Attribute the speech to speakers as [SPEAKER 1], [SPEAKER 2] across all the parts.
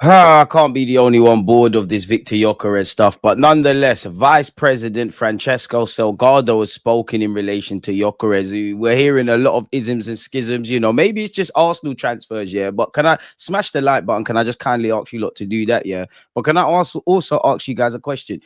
[SPEAKER 1] I can't be the only one bored of this Viktor Gyokeres stuff, but nonetheless, Vice President Francesco Salgado has spoken in relation to Gyokeres. We're hearing a lot of isms and schisms. Maybe it's just Arsenal transfers, yeah. But can I smash the like button? Can I just kindly ask you lot to do that, yeah? But can I also ask you guys a question,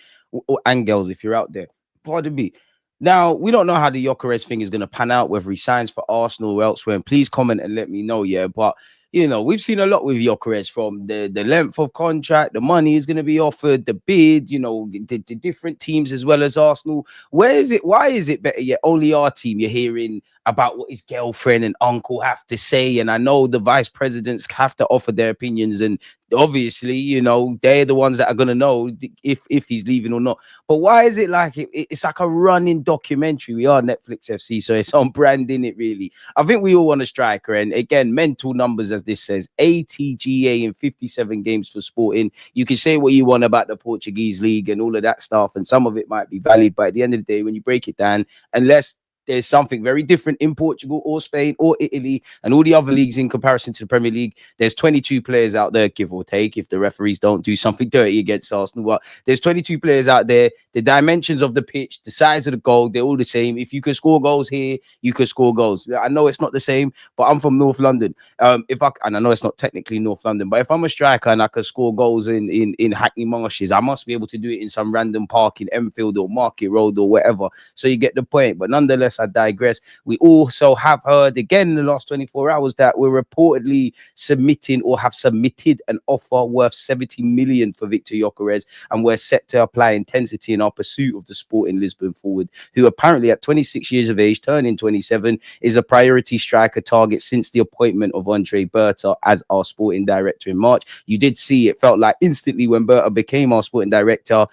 [SPEAKER 1] and girls, if you're out there, pardon me. Now, we don't know how the Gyokeres thing is going to pan out, whether he signs for Arsenal or elsewhere. And please comment and let me know, yeah. But we've seen a lot with Gyökeres, from the length of contract, the money is going to be offered, the bid, the different teams as well as Arsenal. Where is it? Why is it better yet? Only our team you're hearing about what his girlfriend and uncle have to say. And I know the vice presidents have to offer their opinions. And obviously, they're the ones that are going to know if he's leaving or not. But why is it like it's like a running documentary? We are Netflix FC, so it's on branding it really. I think we all want a striker. And again, mental numbers, as this says, ATGA in 57 games for Sporting. You can say what you want about the Portuguese league and all of that stuff, and some of it might be valid, but at the end of the day, when you break it down, unless there's something very different in Portugal or Spain or Italy and all the other leagues in comparison to the Premier League, there's 22 players out there, give or take, if the referees don't do something dirty against Arsenal. But there's 22 players out there. The dimensions of the pitch, the size of the goal, they're all the same. If you can score goals here, you can score goals. I know it's not the same, but I'm from North London. And I know it's not technically North London, but if I'm a striker and I can score goals in Hackney Marshes, I must be able to do it in some random park in Enfield or Market Road or whatever. So you get the point. But nonetheless, I digress. We also have heard again in the last 24 hours that we're reportedly submitting or have submitted an offer worth 70 million for Viktor Gyokeres, and we're set to apply intensity in our pursuit of the Sporting Lisbon forward, who apparently at 26 years of age, turning 27, is a priority striker target since the appointment of Andre Berta as our sporting director in March. You did see it felt like instantly when Berta became our sporting director,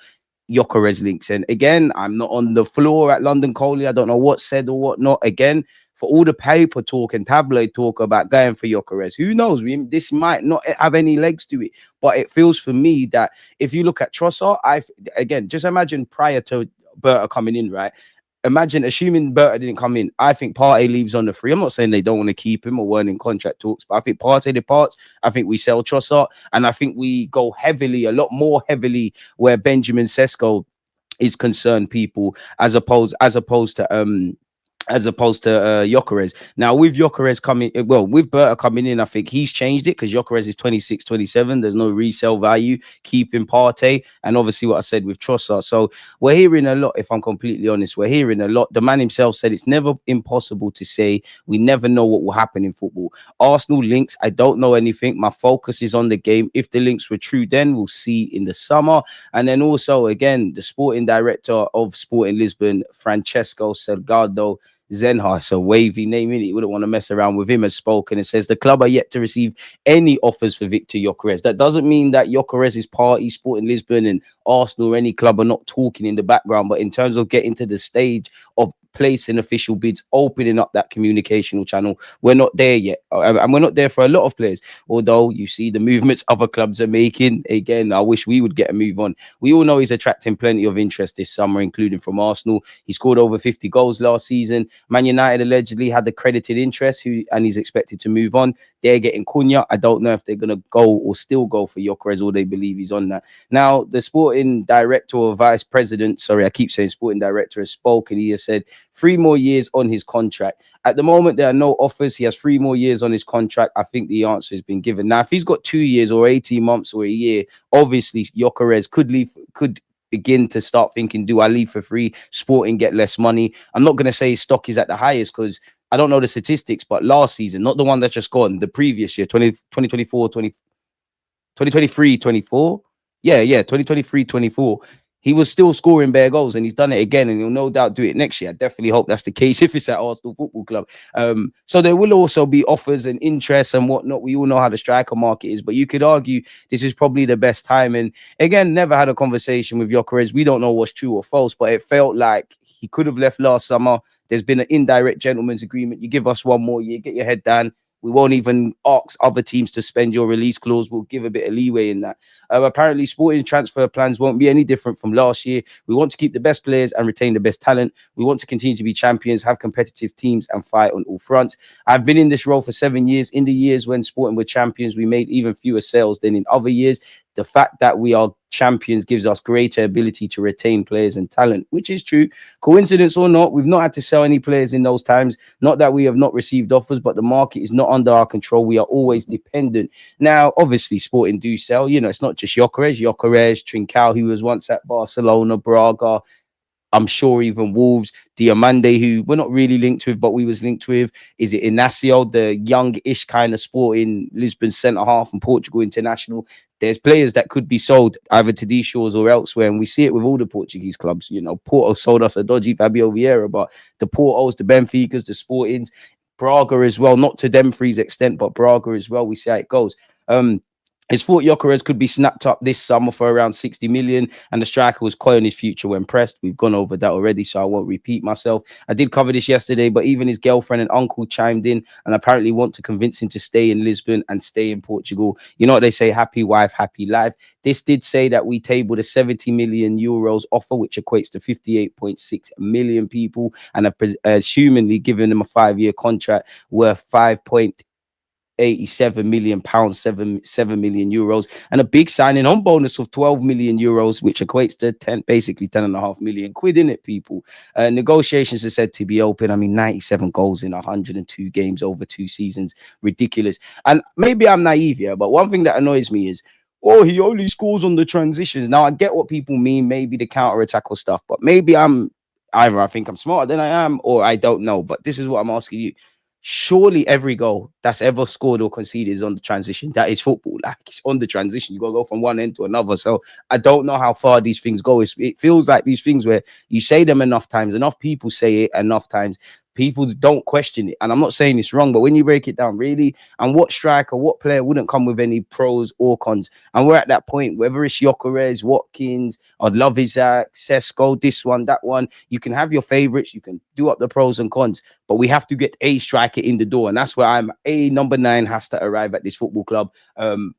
[SPEAKER 1] Gyokeres links. And again, I'm not on the floor at London Coley. I don't know what's said or what not. Again, for all the paper talk and tabloid talk about going for Gyokeres, who knows? This might not have any legs to it. But it feels for me that if you look at Trossard, again, just imagine prior to Berta coming in, right? Imagine, assuming Berta didn't come in, I think Partey leaves on the free. I'm not saying they don't want to keep him or weren't in contract talks, but I think Partey departs. I think we sell Trossard, and I think we go heavily, a lot more heavily, where Benjamin Sesko is concerned, people, as opposed to Gyokeres. Now, with Gyokeres coming, well, with Berta coming in, I think he's changed it because Gyokeres is 26, 27. There's no resale value, keeping Partey, and obviously what I said with Trossard. So we're hearing a lot, if I'm completely honest. We're hearing a lot. The man himself said it's never impossible to say. We never know what will happen in football. Arsenal links, I don't know anything. My focus is on the game. If the links were true, then we'll see in the summer. And then also, again, the sporting director of Sporting Lisbon, Francesco Salgado Zenha, so wavy name in it. You wouldn't want to mess around with him, has spoken and says the club are yet to receive any offers for Viktor Gyokeres. That doesn't mean that Gyokeres' party, Sporting Lisbon and Arsenal or any club are not talking in the background, but in terms of getting to the stage of placing official bids, opening up that communicational channel, we're not there yet. And we're not there for a lot of players. Although you see the movements other clubs are making, again, I wish we would get a move on. We all know he's attracting plenty of interest this summer, including from Arsenal. He scored over 50 goals last season. Man United allegedly had accredited interest, and he's expected to move on. They're getting Cunha. I don't know if they're going to go or still go for Gyokeres, or they believe he's on that. Now, the sporting director or vice president, sorry, I keep saying sporting director, has spoken. He has said 3 more years on his contract. At the moment, there are no offers. He has 3 more years on his contract. I think the answer has been given. Now, if he's got 2 years or 18 months or a year, obviously Gyokeres could begin to start thinking, do I leave for free? Sporting get less money. I'm not going to say his stock is at the highest because I don't know the statistics, but last season, not the one that's just gone, the previous year, 2023, 24. Yeah, 2023, 24. He was still scoring bare goals, and he's done it again, and he'll no doubt do it next year. I definitely hope that's the case if it's at Arsenal Football Club. So there will also be offers and interest and whatnot. We all know how the striker market is, but you could argue this is probably the best time. And again, never had a conversation with Gyokeres. We don't know what's true or false, but it felt like he could have left last summer. There's been an indirect gentleman's agreement. You give us 1 more year, get your head down. We won't even ask other teams to spend your release clause. We'll give a bit of leeway in that. Apparently, Sporting transfer plans won't be any different from last year. We want to keep the best players and retain the best talent. We want to continue to be champions, have competitive teams, and fight on all fronts. I've been in this role for 7 years. In the years when Sporting were champions, we made even fewer sales than in other years. The fact that we are champions gives us greater ability to retain players and talent, which is true. Coincidence or not, we've not had to sell any players in those times. Not that we have not received offers, but the market is not under our control. We are always dependent. Now, obviously, Sporting do sell. You know, it's not just Gyokeres, Trincao, who was once at Barcelona, Braga. I'm sure even Wolves, Diamande, who we're not really linked with, but we was linked with. Is it Inacio, the young-ish kind of Sporting Lisbon centre-half and Portugal international? There's players that could be sold either to these shores or elsewhere, and we see it with all the Portuguese clubs. You know, Porto sold us a dodgy Fabio Vieira, but the Portos, the Benficas, the Sportings, Braga as well, not to Dumfries' extent, but Braga as well. We see how it goes. His thought Gyokeres could be snapped up this summer for around 60 million, and the striker was coy on his future when pressed. We've gone over that already, so I won't repeat myself. I did cover this yesterday, but even his girlfriend and uncle chimed in and apparently want to convince him to stay in Lisbon and stay in Portugal. You know what they say, happy wife, happy life. This did say that we tabled a 70 million euros offer, which equates to 58.6 million people, and have assumingly given them a 5-year contract worth 5.87 million pounds, 7 million euros, and a big signing on bonus of 12 million euros, which equates to basically 10.5 million quid in it, people. Negotiations are said to be open. I mean, 97 goals in 102 games over 2 seasons, ridiculous. And maybe I'm naive here, but one thing that annoys me is, oh, he only scores on the transitions. Now I get what people mean, maybe the counter attack or stuff, but maybe I think I'm smarter than I am, or I don't know. But this is what I'm asking you. Surely every goal that's ever scored or conceded is on the transition. That is football. Like, it's on the transition. You got to go from one end to another. So I don't know how far these things go. It feels like these things where you say them enough times, enough people say it enough times, people don't question it. And I'm not saying it's wrong, but when you break it down, really, and what striker, what player wouldn't come with any pros or cons? And we're at that point, whether it's Gyokeres, Watkins, I'd love Isaac, Sesko, this one, that one. You can have your favorites, you can do up the pros and cons, but we have to get a striker in the door. And that's where number 9 has to arrive at this football club,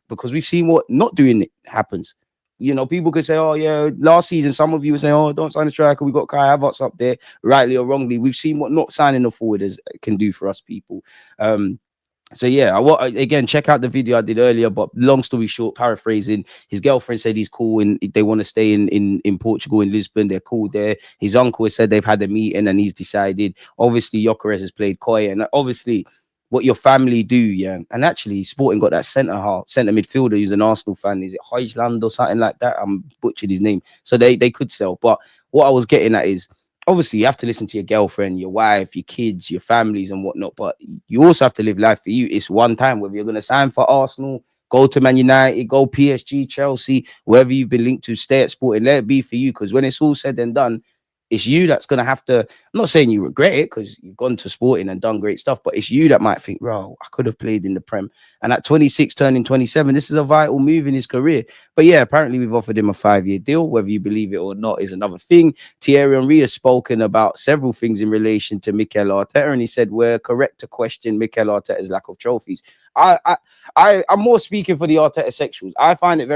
[SPEAKER 1] because we've seen what not doing it happens. You know, people could say, oh, yeah, last season, some of you would say, oh, don't sign a striker. We got Kai Havertz up there, rightly or wrongly. We've seen what not signing a forward can do for us, people. So, yeah, again, check out the video I did earlier. But long story short, paraphrasing, his girlfriend said he's cool and they want to stay in Portugal, in Lisbon. They're cool there. His uncle has said they've had a meeting and he's decided. Obviously, Gyokeres has played coy. And obviously, what your family do, yeah. And actually, Sporting got that centre midfielder who's an Arsenal fan. Is it Højlund or something like that? I'm butchered his name. So they could sell. But what I was getting at is, obviously, you have to listen to your girlfriend, your wife, your kids, your families and whatnot. But you also have to live life for you. It's one time, whether you're going to sign for Arsenal, go to Man United, go PSG, Chelsea, wherever you've been linked to, stay at Sporting. Let it be for you, because when it's all said and done, it's you that's going to have to, I'm not saying you regret it because you've gone to Sporting and done great stuff, but it's you that might think, bro, I could have played in the Prem. And at 26, turning 27, this is a vital move in his career. But yeah, apparently we've offered him a 5-year deal. Whether you believe it or not is another thing. Thierry Henry has spoken about several things in relation to Mikel Arteta, and he said we're correct to question Mikel Arteta's lack of trophies. I'm more speaking for the Arteta sexuals. I find it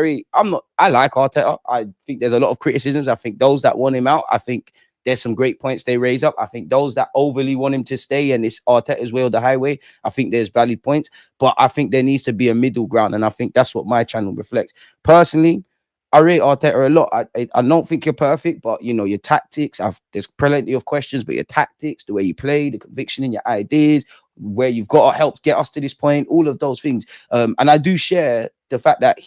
[SPEAKER 1] I like Arteta. I think there's a lot of criticisms. I think those that want him out, I think there's some great points they raise up. I think those that overly want him to stay and it's Arteta's way or the highway, I think there's valid points. But I think there needs to be a middle ground. And I think that's what my channel reflects. Personally, I rate Arteta a lot. I don't think you're perfect, but, you know, your tactics, there's plenty of questions, but your tactics, the way you play, the conviction in your ideas, where you've got to help get us to this point, all of those things. And I do share the fact that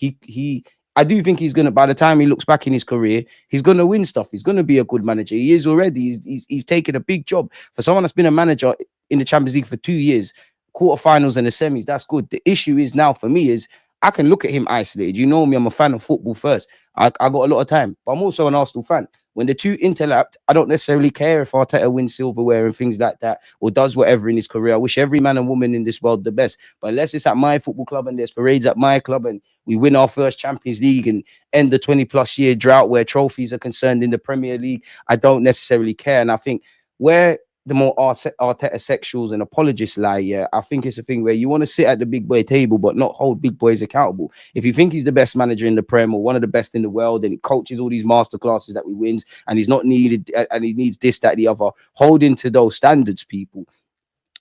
[SPEAKER 1] I do think he's going to, by the time he looks back in his career, he's going to win stuff. He's going to be a good manager. He is already. He's taken a big job. For someone that's been a manager in the Champions League for 2 years, quarterfinals and the semis, that's good. The issue is now for me is I can look at him isolated. You know me, I'm a fan of football first. I got a lot of time, but I'm also an Arsenal fan. When the two interlapped, I don't necessarily care if Arteta wins silverware and things like that, or does whatever in his career. I wish every man and woman in this world the best. But unless it's at my football club and there's parades at my club and we win our first Champions League and end the 20-plus year drought where trophies are concerned in the Premier League, I don't necessarily care. And I think where the more Arteta sexuals and apologists lie, yeah, I think it's a thing where you want to sit at the big boy table but not hold big boys accountable. If you think he's the best manager in the Prem or one of the best in the world, and he coaches all these master classes that we wins, and he's not needed, and he needs this, that, the other, holding to those standards, people.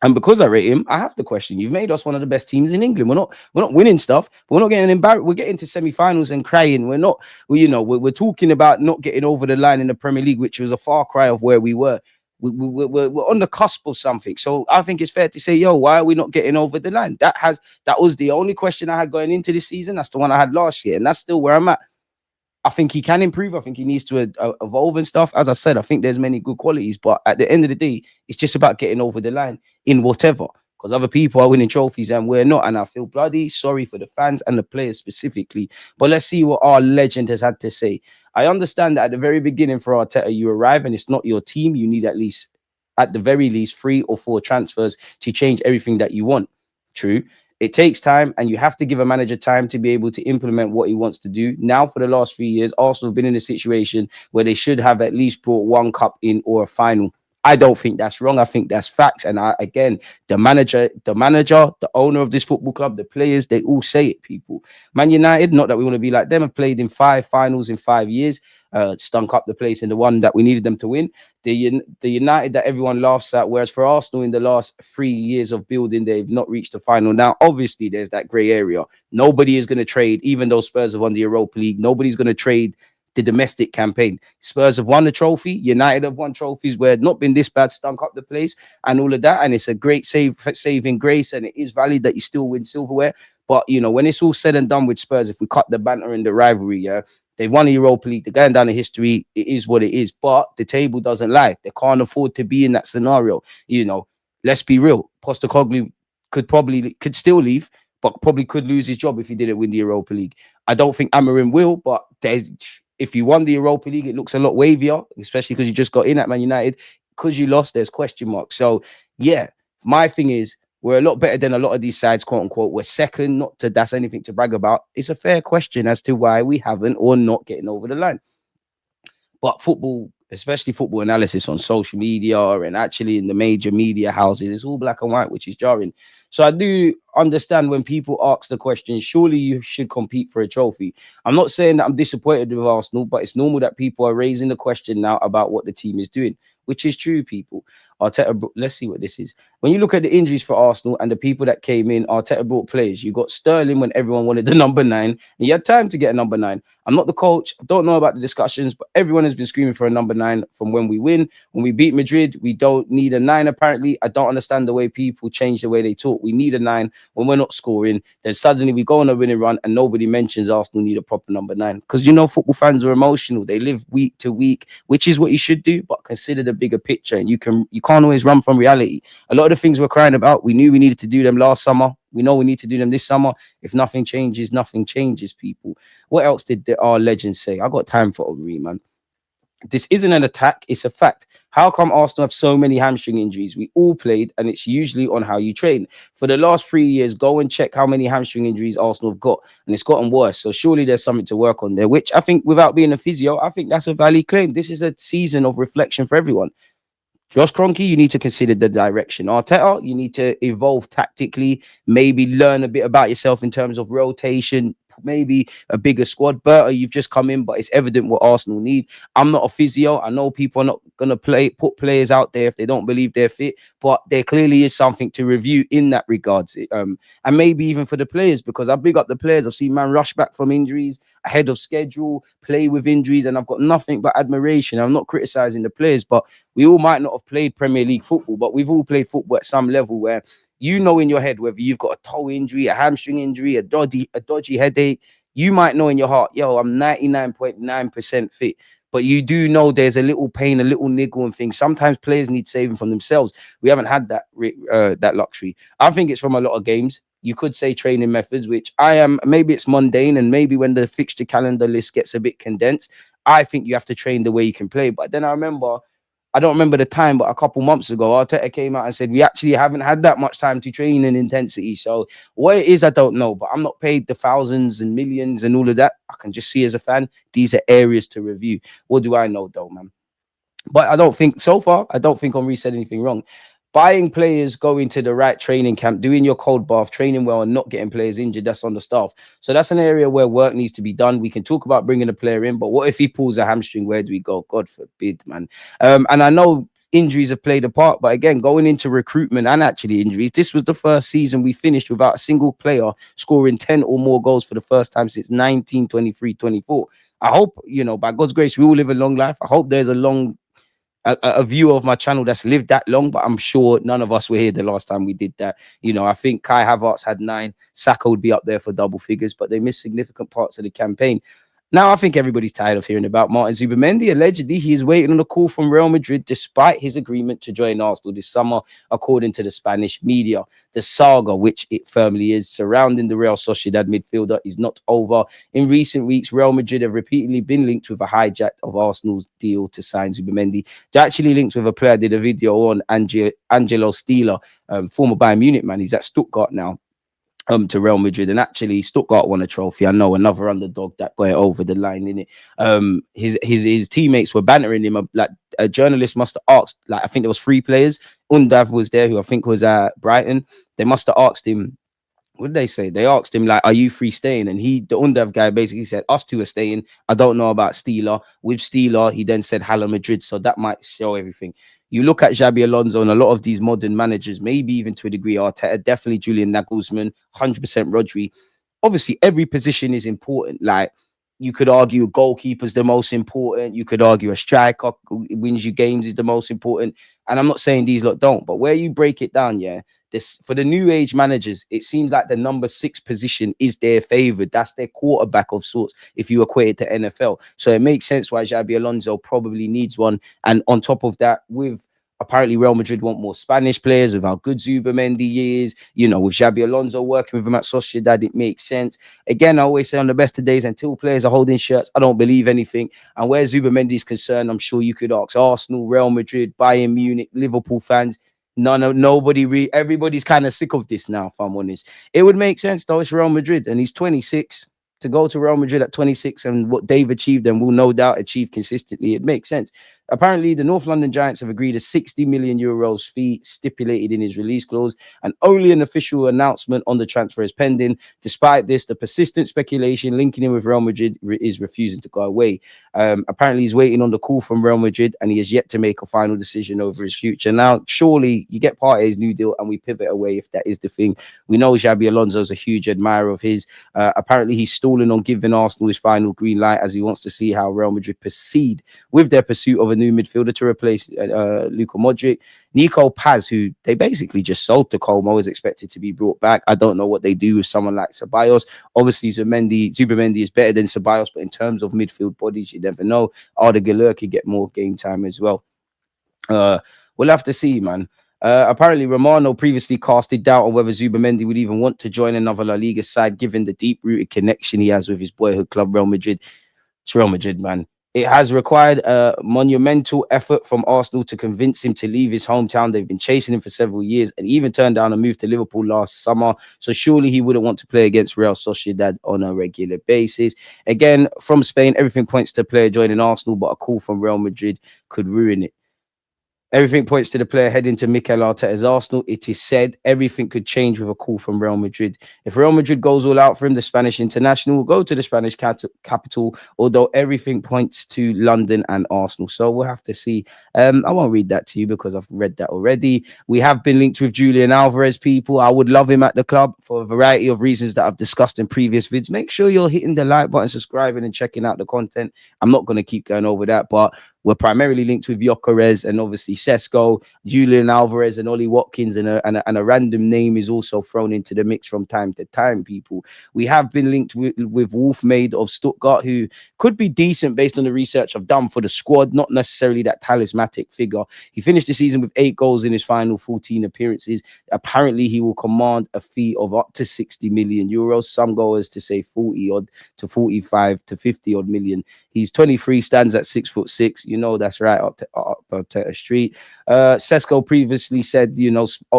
[SPEAKER 1] And because I rate him, I have to question. You've made us one of the best teams in England. We're not winning stuff, but we're not getting embarrassed. We're getting to semi-finals and crying. We're talking about not getting over the line in the Premier League, which was a far cry of where we were. We're on the cusp of something. So I think it's fair to say, yo, why are we not getting over the line? That was the only question I had going into this season. That's the one I had last year, and that's still where I'm at. I think he can improve. I think he needs to evolve and stuff. As I said, I think there's many good qualities, but at the end of the day, it's just about getting over the line in whatever. Because other people are winning trophies and we're not. And I feel bloody sorry for the fans and the players specifically. But let's see what our legend has had to say. I understand that at the very beginning for Arteta, you arrive and it's not your team. You need at the very least, 3 or 4 transfers to change everything that you want. True. It takes time, and you have to give a manager time to be able to implement what he wants to do. Now, for the last 3 years, Arsenal have been in a situation where they should have at least brought one cup in or a final. I don't think that's wrong. I think that's facts. And again, the manager, the owner of this football club, the players, they all say it, people. Man United, not that we want to be like them, have played in 5 finals in 5 years, stunk up the place in the one that we needed them to win. The United that everyone laughs at, whereas for Arsenal in the last 3 years of building, they've not reached the final. Now, obviously, there's that grey area. Nobody is going to trade, even though Spurs have won the Europa League, nobody's going to trade the domestic campaign. Spurs have won the trophy. United have won trophies where not been this bad, stunk up the place and all of that. And it's a great saving grace, and it is valid that you still win silverware. But, when it's all said and done with Spurs, if we cut the banter and the rivalry, yeah, they won the Europa League. They're going down in history. It is what it is. But the table doesn't lie. They can't afford to be in that scenario. Let's be real. Postecoglou could still leave, but probably could lose his job if he didn't win the Europa League. I don't think Amorim will, but if you won the Europa League, it looks a lot wavier, especially because you just got in at Man United. Because you lost, there's question marks. So, yeah, my thing is, we're a lot better than a lot of these sides, quote unquote. We're second, not to that's anything to brag about. It's a fair question as to why we haven't or not getting over the line. But football, especially football analysis on social media and actually in the major media houses, it's all black and white, which is jarring. So I do understand when people ask the question, surely you should compete for a trophy. I'm not saying that I'm disappointed with Arsenal, but it's normal that people are raising the question now about what the team is doing, which is true, people. Arteta, let's see what this is. When you look at the injuries for Arsenal and the people that came in, Arteta brought players. You got Sterling when everyone wanted the number 9, and you had time to get a number 9. I'm not the coach. I don't know about the discussions, but everyone has been screaming for a number 9 from when we win. When we beat Madrid, we don't need a 9, apparently. I don't understand the way people change the way they talk. We need a 9 when we're not scoring. Then suddenly we go on a winning run and nobody mentions Arsenal need a proper number 9. Because, football fans are emotional. They live week to week, which is what you should do, but consider the bigger picture. And you can't always run from reality. A lot of the things we're crying about, we knew we needed to do them last summer. We know we need to do them this summer. If nothing changes, people. What else did our legends say? I got time for Henri, man. This isn't an attack, it's a fact. How come Arsenal have so many hamstring injuries? We all played, and it's usually on how you train. For the last 3 years, go and check how many hamstring injuries Arsenal have got, and it's gotten worse. So surely there's something to work on there, which I think, without being a physio, I think that's a valid claim. This is a season of reflection for everyone. Josh Kroenke, you need to consider the direction. Arteta, you need to evolve tactically, maybe learn a bit about yourself in terms of rotation, maybe a bigger squad. Berta, you've just come in, but it's evident what Arsenal need. I'm not a physio. I know people are not going to put players out there if they don't believe they're fit, but there clearly is something to review in that regards. And maybe even for the players, because I big up the players. I've seen man rush back from injuries ahead of schedule, play with injuries, and I've got nothing but admiration. I'm not criticizing the players, but we all might not have played Premier League football, but we've all played football at some level where in your head whether you've got a toe injury, a hamstring injury, a dodgy headache. You might know in your heart, yo, I'm 99.9% fit. But you do know there's a little pain, a little niggle and things. Sometimes players need saving from themselves. We haven't had that luxury. I think it's from a lot of games. You could say training methods, which maybe it's mundane, and maybe when the fixture calendar list gets a bit condensed, I think you have to train the way you can play. But then I don't remember the time, but a couple months ago, Arteta came out and said, we actually haven't had that much time to train in intensity. So what it is, I don't know, but I'm not paid the thousands and millions and all of that. I can just see as a fan, these are areas to review. What do I know though, man? But I don't think so far, I don't think Henri said anything wrong. Buying players, going to the right training camp, doing your cold bath, training well, and not getting players injured, that's on the staff. So that's an area where work needs to be done. We can talk about bringing a player in, but what if he pulls a hamstring? Where do we go? God forbid, man. And I know injuries have played a part, but again, going into recruitment and actually injuries, this was the first season we finished without a single player scoring 10 or more goals for the first time since 1923-24. I hope, by God's grace, we all live a long life. I hope there's a viewer of my channel that's lived that long, but I'm sure none of us were here the last time we did that. I think Kai Havertz had 9, Saka would be up there for double figures, but they missed significant parts of the campaign. Now, I think everybody's tired of hearing about Martin Zubimendi. Allegedly, he is waiting on a call from Real Madrid despite his agreement to join Arsenal this summer, according to the Spanish media. The saga, which it firmly is, surrounding the Real Sociedad midfielder is not over. In recent weeks, Real Madrid have repeatedly been linked with a hijack of Arsenal's deal to sign Zubimendi. They're actually linked with a player. I did a video on Angelo Stieler, former Bayern Munich man. He's at Stuttgart now. To Real Madrid, and actually Stuttgart won a trophy. I know, another underdog that got it over the line in it. His teammates were bantering him. Like, a journalist must have asked, like, I think there was 3 players. Undav was there, who I think was at Brighton. They must have asked him, what did they say? They asked him, like, are you free staying? And the Undav guy basically said, us 2 are staying. I don't know about Steeler. With Steeler, he then said Hala Madrid. So that might show everything. You look at Xabi Alonso and a lot of these modern managers, maybe even to a degree Arteta, definitely Julian Nagelsmann, 100% Rodri. Obviously, every position is important. Like, you could argue a goalkeeper's the most important. You could argue a striker who wins you games is the most important. And I'm not saying these lot don't, but where you break it down, yeah, this for the new age managers, it seems like the number 6 position is their favorite. That's their quarterback of sorts, if you equate it to NFL. So it makes sense why Xabi Alonso probably needs one. And on top of that, with apparently Real Madrid want more Spanish players with how good Zubimendi is, with Xabi Alonso working with him at Sociedad, it makes sense. Again, I always say on the best of days, until players are holding shirts, I don't believe anything. And where Zubimendi is concerned, I'm sure you could ask Arsenal, Real Madrid, Bayern Munich, Liverpool fans. Everybody's kind of sick of this now, if I'm honest. It would make sense, though. It's Real Madrid, and he's 26. To go to Real Madrid at 26 and what they've achieved and will no doubt achieve consistently, it makes sense. Apparently, the North London Giants have agreed a 60 million euros fee stipulated in his release clause, and only an official announcement on the transfer is pending. Despite this, the persistent speculation linking him with Real Madrid is refusing to go away. Apparently, he's waiting on the call from Real Madrid, and he has yet to make a final decision over his future. Now, surely you get part of his new deal, and we pivot away if that is the thing. We know Xabi Alonso is a huge admirer of his. Apparently, he's stalling on giving Arsenal his final green light as he wants to see how Real Madrid proceed with their pursuit of a new midfielder to replace Luka Modric. Nico Paz, who they basically just sold to Como, is expected to be brought back. I don't know what they do with someone like Ceballos. Obviously, Zubimendi is better than Ceballos, but in terms of midfield bodies, you never know. Arda Güler could get more game time as well. We'll have to see, man. Apparently, Romano previously casted doubt on whether Zubimendi would even want to join another La Liga side, given the deep-rooted connection he has with his boyhood club, Real Madrid. It's Real Madrid, man. It has required a monumental effort from Arsenal to convince him to leave his hometown. They've been chasing him for several years and even turned down a move to Liverpool last summer. So surely he wouldn't want to play against Real Sociedad on a regular basis. Again, from Spain, everything points to a player joining Arsenal, but a call from Real Madrid could ruin it. Everything points to the player heading to Mikel Arteta's Arsenal. It is said everything could change with a call from Real Madrid. If Real Madrid goes all out for him, the Spanish international will go to the Spanish capital, although everything points to London and Arsenal. So we'll have to see. I won't read that to you because I've read that already. We have been linked with Julian Alvarez, people. I would love him at the club for a variety of reasons that I've discussed in previous vids. Make sure you're hitting the like button, subscribing, and checking out the content. I'm not going to keep going over that, but we're primarily linked with Gyokeres and obviously Sesko, Julian Alvarez, and Ollie Watkins, and a random name is also thrown into the mix from time to time, people. We have been linked with Wolfmade of Stuttgart, who could be decent based on the research I've done for the squad, not necessarily that talismanic figure. He finished the season with 8 goals in his final 14 appearances. Apparently, he will command a fee of up to 60 million euros. Some go as to say 40 odd to 45 to 50 odd million. He's 23, stands at 6'6". You know that's right up Arteta Street. Sesko previously said,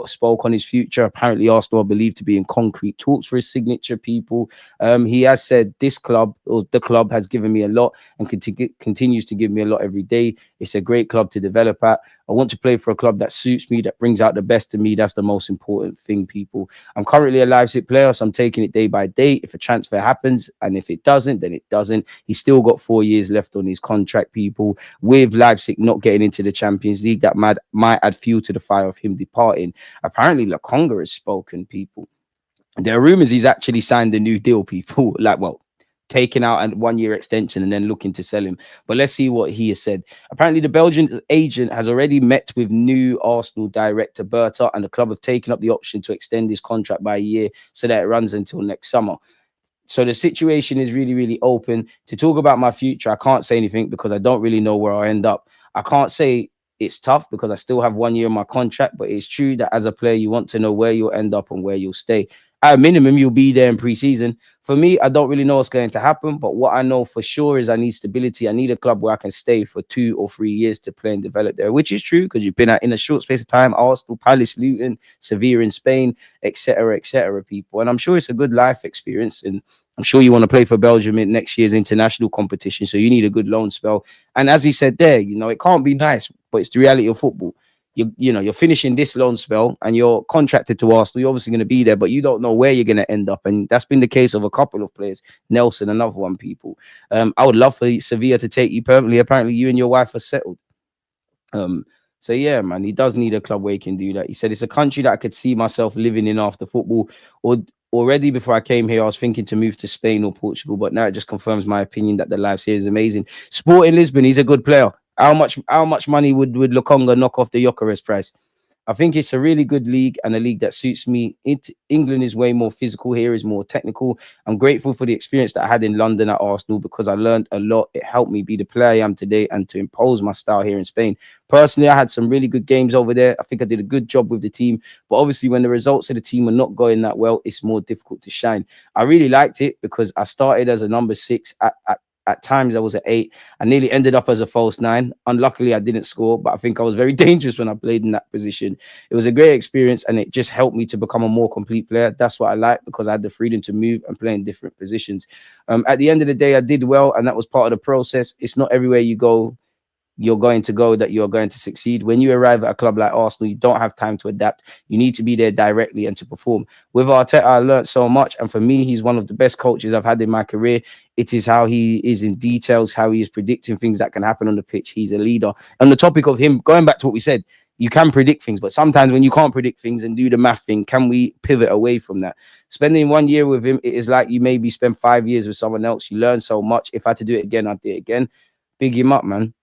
[SPEAKER 1] spoke on his future. Apparently, Arsenal are believed to be in concrete talks for his signature. People, he has said this club or the club has given me a lot and continues to give me a lot every day. It's a great club to develop at. I want to play for a club that suits me, that brings out the best in me. That's the most important thing, people. I'm currently a Leipzig player, so I'm taking it day by day. If a transfer happens, and if it doesn't, then it doesn't. He's still got 4 years left on his contract, people. With Leipzig not getting into the Champions League, that might add fuel to the fire of him departing. Apparently, Lokonga has spoken, people. There are rumors he's actually signed a new deal, people. Taking out a 1 year extension and then looking to sell him. But let's see what he has said. Apparently, the Belgian agent has already met with new Arsenal director Berta, and the club have taken up the option to extend his contract by a year so that it runs until next summer. So the situation is really, really open. To talk about my future, I can't say anything because I don't really know where I'll end up. I can't say it's tough because I still have 1 year in my contract, but it's true that as a player, you want to know where you'll end up and where you'll stay. At a minimum, you'll be there in pre-season. For me, I don't really know what's going to happen, but what I know for sure is I need stability. I need a club where I can stay for 2 or 3 years to play and develop there, which is true because you've been in a short space of time, Arsenal, Palace, Luton, Sevilla in Spain, etc., people. And I'm sure it's a good life experience. And I'm sure you want to play for Belgium in next year's international competition, so you need a good loan spell. And as he said there, it can't be nice, but it's the reality of football. You're finishing this loan spell and you're contracted to Arsenal. You're obviously going to be there, but you don't know where you're going to end up. And that's been the case of a couple of players. Nelson, another one, people. I would love for Sevilla to take you permanently. Apparently, you and your wife are settled. So yeah, man, he does need a club where he can do that. He said it's a country that I could see myself living in after football. Or already before I came here, I was thinking to move to Spain or Portugal, but now it just confirms my opinion that the life here is amazing. Sporting Lisbon, he's a good player. How much money would Lokonga knock off the Gyokeres price? I think it's a really good league and a league that suits me. England is way more physical. Here is more technical. I'm grateful for the experience that I had in London at Arsenal because I learned a lot. It helped me be the player I am today and to impose my style here in Spain. Personally, I had some really good games over there. I think I did a good job with the team. But obviously, when the results of the team are not going that well, it's more difficult to shine. I really liked it because I started as a number 6 at times I was at 8. I nearly ended up as a false 9. Unluckily, I didn't score, but I think I was very dangerous when I played in that position. It was a great experience and it just helped me to become a more complete player. That's what I like because I had the freedom to move and play in different positions. At the end of the day, I did well and that was part of the process. It's not everywhere you go you're going to go that you're going to succeed. When you arrive at a club like Arsenal, you don't have time to adapt. You need to be there directly and to perform. With Arteta, I learned so much. And for me, he's one of the best coaches I've had in my career. It is how he is in details, how he is predicting things that can happen on the pitch. He's a leader. On the topic of him, going back to what we said, you can predict things, but sometimes when you can't predict things and do the math thing, can we pivot away from that? Spending 1 year with him, it is like you maybe spend 5 years with someone else. You learn so much. If I had to do it again, I'd do it again. Big him up, man.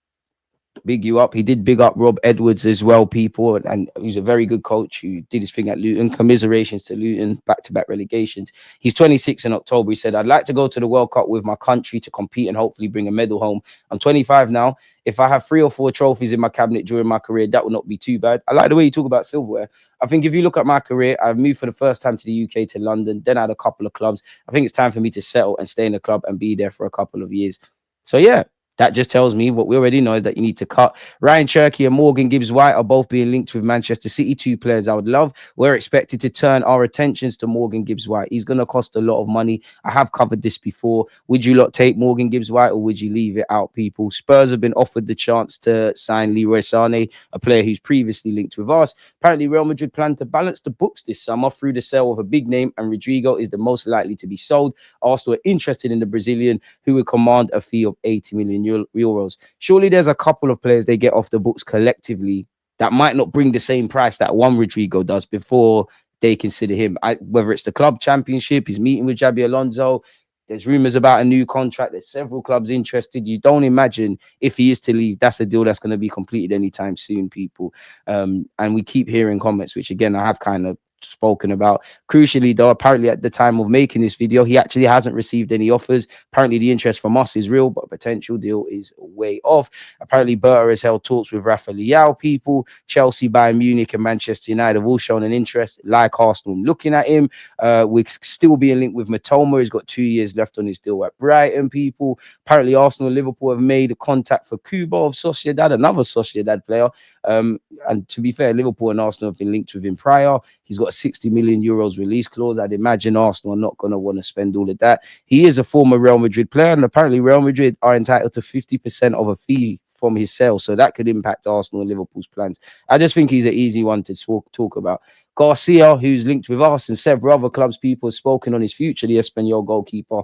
[SPEAKER 1] Big you up. He did big up Rob Edwards as well, people, and he's a very good coach who did his thing at Luton. Commiserations to Luton, back-to-back relegations. He's 26 in October. He said, I'd like to go to the World Cup with my country to compete and hopefully bring a medal home. I'm 25 now. If I have 3 or 4 trophies in my cabinet during my career, that would not be too bad. I like the way you talk about silverware. I think if you look at my career, I've moved for the first time to the UK, to London. Then I had a couple of clubs. I think it's time for me to settle and stay in the club and be there for a couple of years. So yeah, that just tells me what we already know is that you need to cut. Ryan Cherky and Morgan Gibbs-White are both being linked with Manchester City, 2 players I would love. We're expected to turn our attentions to Morgan Gibbs-White. He's going to cost a lot of money. I have covered this before. Would you lot take Morgan Gibbs-White or would you leave it out, people? Spurs have been offered the chance to sign Leroy Sané, a player who's previously linked with us. Apparently, Real Madrid plan to balance the books this summer through the sale of a big name, and Rodrigo is the most likely to be sold. Arsenal are interested in the Brazilian, who would command a fee of 80 million euros. Surely there's a couple of players they get off the books collectively that might not bring the same price that one Rodrigo does before they consider him. Whether it's the club championship, he's meeting with Xabi Alonso. There's rumors about a new contract. There's several clubs interested. You don't imagine if he is to leave, that's a deal that's going to be completed anytime soon, people. And we keep hearing comments, which again, I have kind of spoken about. Crucially, though, apparently at the time of making this video, he actually hasn't received any offers. Apparently, the interest from us is real, but a potential deal is way off. Apparently, Berta has held talks with Rafa Leao people. Chelsea, Bayern Munich, and Manchester United have all shown an interest, like Arsenal, looking at him. We're still being linked with Matoma. He's got 2 years left on his deal at Brighton, people. Apparently, Arsenal and Liverpool have made a contact for Kubo of Sociedad, another Sociedad player. And to be fair, Liverpool and Arsenal have been linked with him prior. He's got a 60 million euros release clause. I'd imagine Arsenal are not going to want to spend all of that. He is a former Real Madrid player, and apparently Real Madrid are entitled to 50% of a fee from his sale. So that could impact Arsenal and Liverpool's plans. I just think he's an easy one to talk about. Garcia, who's linked with us and several other clubs, people have spoken on his future, the Espanyol goalkeeper.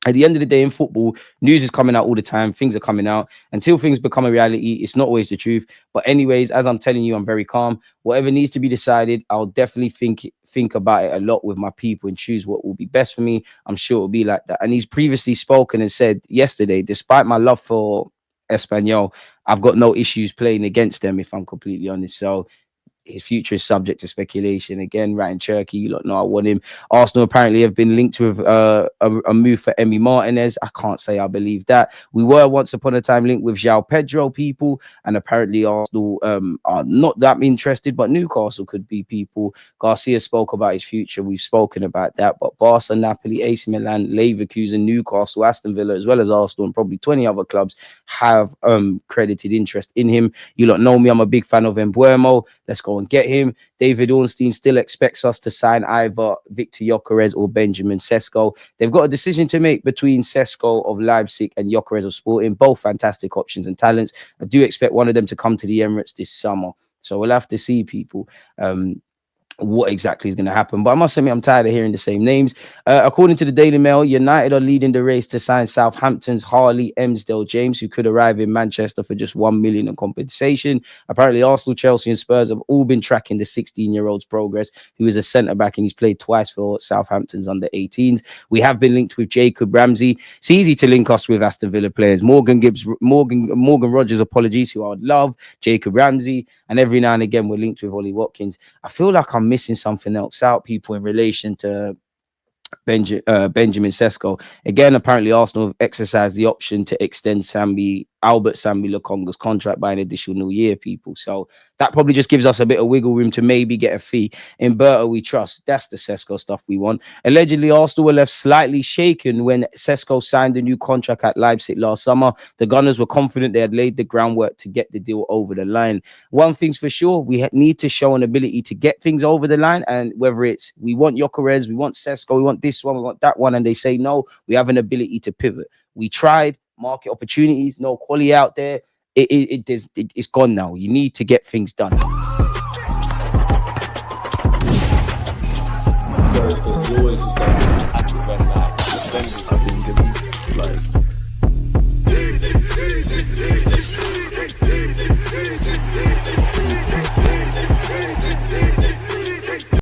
[SPEAKER 1] At the end of the day in football, news is coming out all the time. Things are coming out. Until things become a reality, it's not always the truth. But anyways, as I'm telling you, I'm very calm. Whatever needs to be decided, I'll definitely think about it a lot with my people and choose what will be best for me. I'm sure it'll be like that. And he's previously spoken and said yesterday, despite my love for Espanyol, I've got no issues playing against them, if I'm completely honest. So his future is subject to speculation. Again, right in Turkey, you don't know I want him. Arsenal apparently have been linked with a move for Emi Martinez. I can't say I believe that. We were once upon a time linked with João Pedro, people, and apparently Arsenal are not that interested, but Newcastle could be, people. Garcia spoke about his future. We've spoken about that. But Barca, Napoli, AC Milan, Leverkusen, Newcastle, Aston Villa, as well as Arsenal and probably 20 other clubs have credited interest in him. You lot know me. I'm a big fan of Embuemo. Let's go and get him. David Ornstein still expects us to sign either Viktor Gyokeres or Benjamin Sesko. They've got a decision to make between Sesko of Leipzig and Gyokeres of Sporting. Both fantastic options and talents. I do expect one of them to come to the Emirates this summer. So we'll have to see, people. What exactly is going to happen. But I must admit, I'm tired of hearing the same names. According to the Daily Mail, United are leading the race to sign Southampton's Harley Emsdale-James, who could arrive in Manchester for just $1 million in compensation. Apparently, Arsenal, Chelsea, and Spurs have all been tracking the 16-year-old's progress, who is a centre-back, and he's played twice for Southampton's under-18s. We have been linked with Jacob Ramsey. It's easy to link us with Aston Villa players. Morgan Rogers, apologies, who I would love, Jacob Ramsey, and every now and again we're linked with Ollie Watkins. I feel like I'm missing something else out, people, in relation to Benjamin Sesko. Again, apparently Arsenal have exercised the option to extend Albert Sambi Lokonga's contract by an additional year, people. So that probably just gives us a bit of wiggle room to maybe get a fee. In Berta, we trust. That's the Sesko stuff we want. Allegedly, Arsenal were left slightly shaken when Sesko signed a new contract at Leipzig last summer. The Gunners were confident they had laid the groundwork to get the deal over the line. One thing's for sure, we need to show an ability to get things over the line. And whether it's we want Gyokeres, we want Sesko, we want this one, we want that one, and they say no, we have an ability to pivot. We tried. Market opportunities, no quality out there. It's gone now. You need to get things done.
[SPEAKER 2] First,